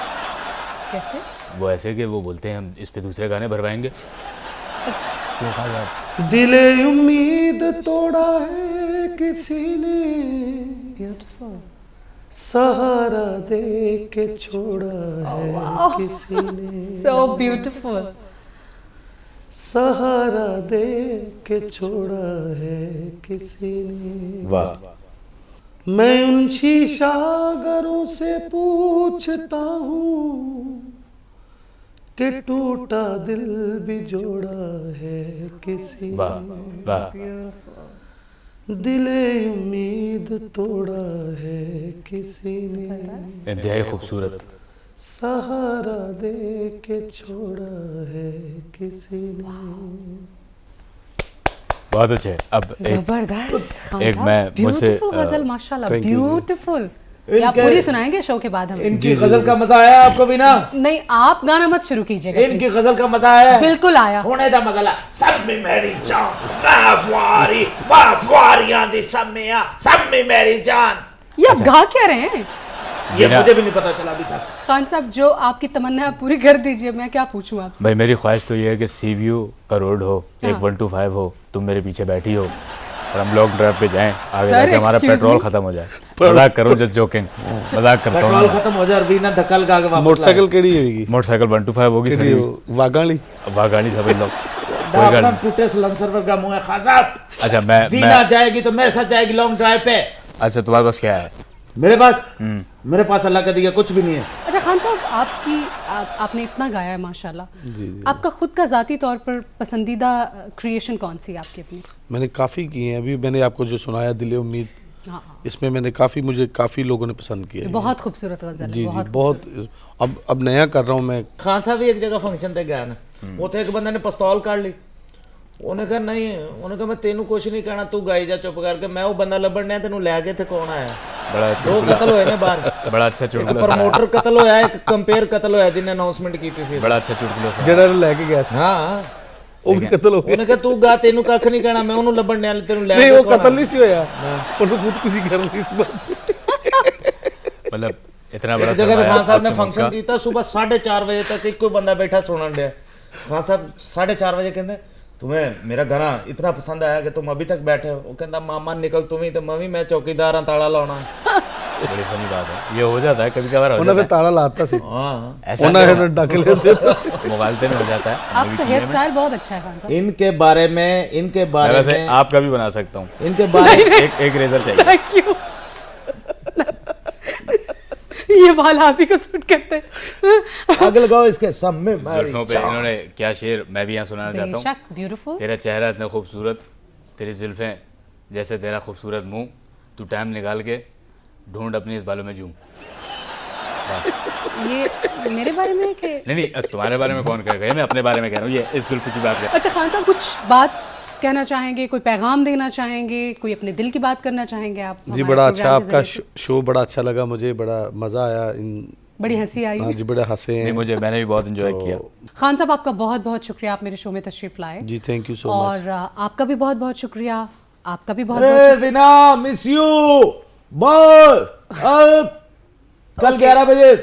कैसे? वो ऐसे कि वो बोलते हैं हम इस पे दूसरे गाने भरवाएंगे। क्यों खान साहब? दिले उम्मीद तोड़ा है किसी ने, ब्यूटीफुल। सहारा दे के छोड़ा है किसी ने, सो ब्यूटीफुल। सहारा दे के छोड़ा है किसी ने। वाह। मैं उन शीशागरों से पूछता हूँ कि टूटा दिल भी जोड़ा है किसी वाह ने, वाह। दिले उम्मीद तोड़ा है किसी ने, इंतहाई खूबसूरत। सहारा दे के छोड़ा है किसी ने। बहुत अच्छे। अब जबरदस्त खान एक साहब, मैं मुझसे ब्यूटीफुल गजल, माशाल्लाह, thank you जी। ब्यूटीफुल। ये आप पूरी सुनाएंगे शो के बाद हमें? इनकी गजल का मजा आया आपको भी ना? नहीं, आप गाना मत शुरू कीजिएगा इनकी गजल का मजा आया? बिल्कुल आया। होने दा मजा ला। सब में मेरी जान मैं वारी मैं वारियां दी सब में आ, सब में मेरी जान। ये आप गा क्या रहे हैं ये मुझे भी नहीं पता चला अभी तक। खान साहब? जो आपकी तमन्ना है पूरी कर दीजिए, मैं क्या पूछूं आपसे। भाई मेरी ख्वाहिश तो ये है कि सीव्यू का रोड हो, एक हाँ। 125 हो, तुम मेरे पीछे बैठी हो और हम लॉन्ग ड्राइव पे जाएं, आगे Sir, जाके हमारा excuse पेट्रोल me? खत्म हो जाए। मजाक करो, जस्ट जोकिंग, मजाक करता पेट्रोल हूँ। खत्म हो जाए और बिना धक्का लगा के वापस मोटरसाइकिल केड़ी होगी? मोटरसाइकिल 125 होगी केड़ी सर। वागाली? वाह गाड़ी समझ लो, कोई अपना गाड़ी। टूटे सलंसर वर्गा मुंह है खासा। अच्छा मैं वीना जाएगी तो मेरे साथ जाएगी लॉन्ग ड्राइव पे। अच्छा तुम्हारे पास क्या है? मेरे पास अल्लाह का दिया कुछ भी नहीं है। अच्छा खान साहब, आपने इतना गाया है माशाल्लाह, आपका खुद का ज़ाती तौर पर पसंदीदा क्रिएशन कौन सी है आपकी अपनी? मैंने काफ़ी किए हैं। अभी मैंने आपको जो सुनाया दिले उम्मीद, हाँ, इसमें मैंने मुझे काफ़ी लोगों ने पसंद किया है। बहुत खूबसूरत गजल है, जी जी, बहुत बहुत। अब नया कर रहा हूँ मैं। खान साहब भी एक जगह फंक्शन ते गया ना, उथे एक बंदे ने पिस्तौल काट ली। उन्हें कहा नहीं, उन्हें कहा मैं तेनू कुछ नहीं कहना, तू गाई जा चुप करके। मैं वो बंदा लभण ने तेनू लै गए थे कौन आया? बड़ा दो कत्ल होए ने बाहर। बड़ा अच्छा एक चुटकुला, प्रमोटर कत्ल होया, एक कंपेयर कत्ल होया जिन्हें अनाउंसमेंट की थी। बड़ा अच्छा चुटकुला सुना। जड़ा लेके गया था, हाँ, वो भी कत्ल हो गया। उन्हें कहा तू गा, तेनू कख नहीं कहना, मैं उन्हों लभण ने तेनू लै नहीं, गए वो कौन कत्ल आया? नहीं सी होया, उन्होंने खुदकुशी कर ली इस बात। मतलब इतना बड़ा एक जगह सरमाया खान साहब ने आपके मुल्क फंक्शन का। किया, सुबह 4:30 बजे तक एक कोई बंदा बैठा सुनन दिया। खान साहब 4:30 बजे कहते तुम्हें मेरा गाना इतना पसंद आया कि तुम अभी तक बैठे हो। वो कहता मामा निकल तुम ही, तो मैं चौकीदार हाँ, ताला लाना। बड़ी फनी बात है, ये हो जाता है कभी कभार, हो उन्होंने जाता ताला लाता सी, हाँ, है। उन्होंने डकले से। मोबाइल पे हो जाता है। आपका हेयर स्टाइल बहुत अच्छा है खान साहब। इनके बारे मैं वैसे में आपका भी बना सकता हूँ। इनके बारे एक रेजर चाहिए। Thank you. ये बाल आप ही को सूट करते हैं। आगे लगाओ इसके सब में मारी जुल्फों पे इन्होंने क्या शेर मैं भी यहाँ सुनाना चाहता हूँ। बेशक, ब्यूटीफुल। तेरा चेहरा इतना खूबसूरत, तेरी जुल्फें जैसे तेरा खूबसूरत मुंह, तू टाइम निकाल के ढूंढ अपनी इस बालों में जूं। ये मेरे बारे में है कि नहीं नहीं, तुम्हारे बारे में कौन कहेगा, ये मैं अपने बारे में कह रहा हूँ। ये इस जुल्फ की बात है। अच्छा खान साहब, कुछ बात कहना चाहेंगे, कोई पैगाम देना चाहेंगे, कोई अपने दिल की बात करना चाहेंगे आप? जी हमारे बड़ा अच्छा, प्रोग्राम के आपका ज़रिए से। शो बड़ा अच्छा लगा मुझे, बड़ा मज़ा आया। बड़ी हंसी आई। हाँ जी, बड़े हंसे नहीं, हैं। मैंने भी बहुत एंजॉय किया। खान साहब, आपका बहुत बहुत शुक्रिया, आप मेरे शो में तशरीफ लाए। जी थैंक यू सो मच। और आपका भी बहुत बहुत शुक्रिया, आपका भी बहुत ए बहुत विना, मिस यू बहुत। कल 11 बजे।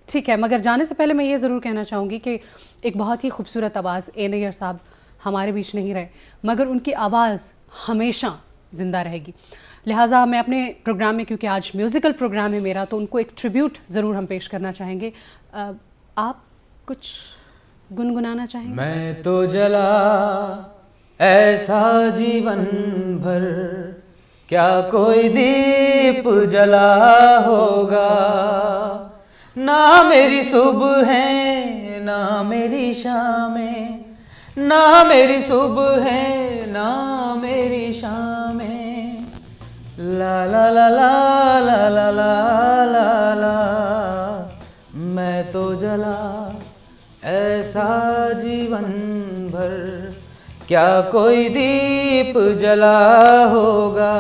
ठीक है, मगर जाने से पहले मैं ये ज़रूर कहना चाहूँगी कि एक बहुत ही खूबसूरत आवाज़ ए नैयर साहब हमारे बीच नहीं रहे, मगर उनकी आवाज़ हमेशा ज़िंदा रहेगी। लिहाजा मैं अपने प्रोग्राम में, क्योंकि आज म्यूज़िकल प्रोग्राम है मेरा, तो उनको एक ट्रिब्यूट ज़रूर हम पेश करना चाहेंगे। आप कुछ गुनगुनाना चाहेंगे? मैं तो जला ऐसा जीवन भर, क्या कोई दीप जला होगा, ना मेरी सुबह है ना मेरी शामें, ना मेरी सुबह है ना मेरी शामें, ला ला ला ला ला ला ला ला ला, मैं तो जला ऐसा जीवन भर, क्या कोई दीप जला होगा।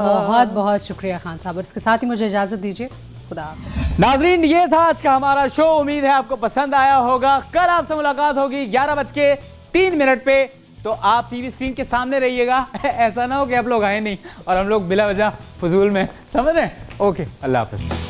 बहुत बहुत शुक्रिया खान साहब, और इसके साथ ही मुझे इजाज़त दीजिए। खुदा हाफ़िज़। नाजरीन, ये था आज का हमारा शो। उम्मीद है आपको पसंद आया होगा। कल आपसे मुलाकात होगी 11:03 पे। तो आप टीवी स्क्रीन के सामने रहिएगा। ऐसा ना हो कि आप लोग आए नहीं और हम लोग बिला वजह फजूल में, समझ रहे हैं? ओके, अल्लाह हाफिज़।